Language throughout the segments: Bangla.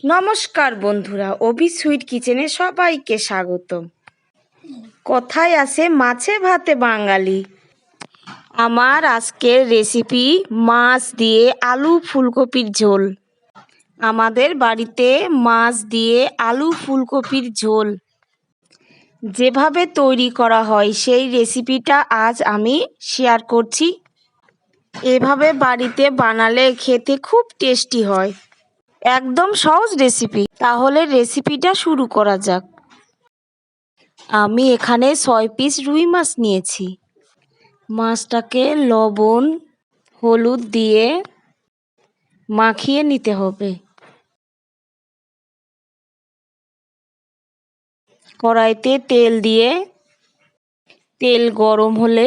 নমস্কার বন্ধুরা, অভি সুইট কিচেনে সবাইকে স্বাগতম। কথায় আছে মাছে ভাতে বাঙালি। আমার আজকের রেসিপি মাছ দিয়ে আলু ফুলকপির ঝোল। আমাদের বাড়িতে মাছ দিয়ে আলু ফুলকপির ঝোল যেভাবে তৈরি করা হয় সেই রেসিপিটা আজ আমি শেয়ার করছি। এভাবে বাড়িতে বানালে খেতে খুব টেস্টি হয়, একদম সহজ রেসিপি। তাহলে রেসিপিটা শুরু করা যাক। আমি এখানে 6 পিস রুই মাছ নিয়েছি। মাছটাকে লবণ হলুদ দিয়ে মাখিয়ে নিতে হবে। কড়াইতে তেল দিয়ে তেল গরম হলে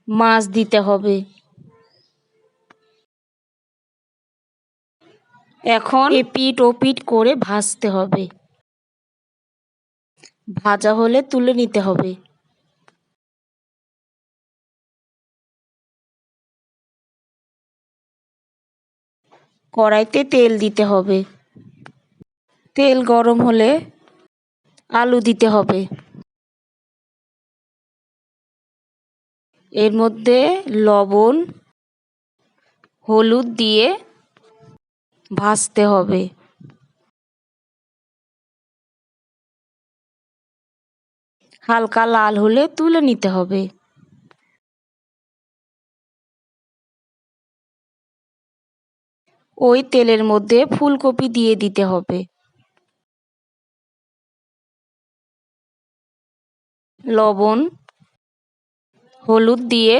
মাছ দিতে হবে। এখন এপিট ওপিট করে ভাজতে হবে। ভাজা হলে তুলে নিতে হবে। কড়াইতে তেল দিতে হবে। তেল গরম হলে আলু দিতে হবে। এর মধ্যে লবণ হলুদ দিয়ে ভাজতে হবে। হালকা লাল হলে তুলে নিতে হবে। ওই তেলের মধ্যে ফুলকপি দিয়ে দিতে হবে। লবণ হলুদ দিয়ে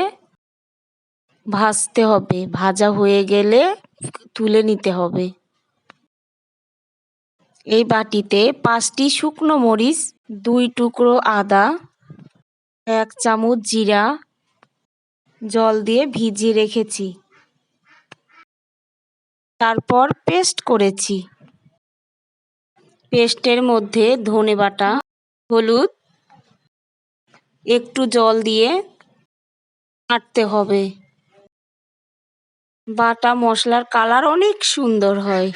ভাজতে হবে। ভাজা হয়ে গেলে তুলে নিতে হবে। এই বাটিতে 5টি শুকনো মরিচ, 2 টুকরো আদা, 1 চামচ জিরা জল দিয়ে ভিজিয়ে রেখেছি। তারপর পেস্ট করেছি। পেস্টের মধ্যে ধনে বাটা, হলুদ, একটু জল দিয়ে নাড়তে হবে। বাটা মশলার কালার অনেক সুন্দর হয়।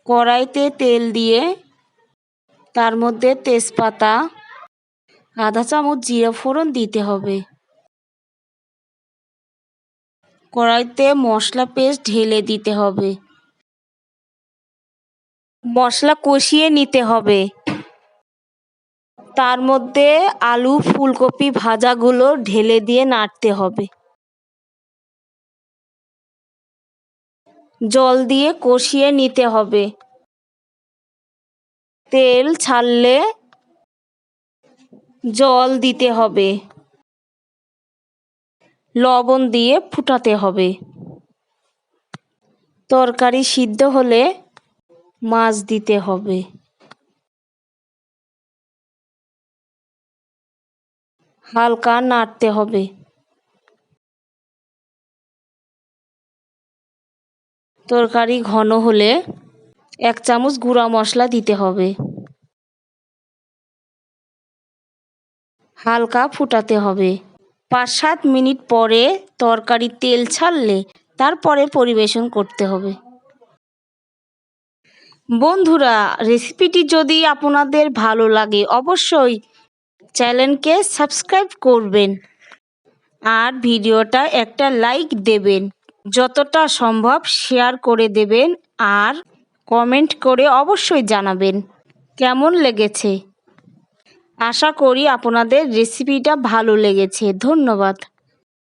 কড়াইতে তেল দিয়ে তার মধ্যে তেজপাতা, আধা চামচ জিরা ফোড়ন দিতে হবে। কড়াইতে মশলা পেস্ট ঢেলে দিতে হবে। মশলা কষিয়ে নিতে হবে। তার মধ্যে আলু ফুলকপি ভাজাগুলো ঢেলে দিয়ে নাড়তে হবে। জল দিয়ে কষিয়ে নিতে হবে। তেল ছাড়লে জল দিতে হবে। লবণ দিয়ে ফুটাতে হবে। তরকারি সিদ্ধ হলে মাছ দিতে হবে। হালকা নাড়তে হবে। তরকারি ঘন হলে 1 চামচ গুঁড়া মশলা দিতে হবে। হালকা ফুটাতে হবে। 5-7 মিনিট পরে তরকারি তেল ছাড়লে তারপরে পরিবেশন করতে হবে। বন্ধুরা, রেসিপিটি যদি আপনাদের ভালো লাগে অবশ্যই চ্যানেলকে সাবস্ক্রাইব করবেন আর ভিডিওটা একটা লাইক দেবেন। যতটা সম্ভব শেয়ার করে দেবেন আর কমেন্ট করে অবশ্যই জানাবেন কেমন লেগেছে। আশা করি আপনাদের রেসিপিটা ভালো লেগেছে। ধন্যবাদ।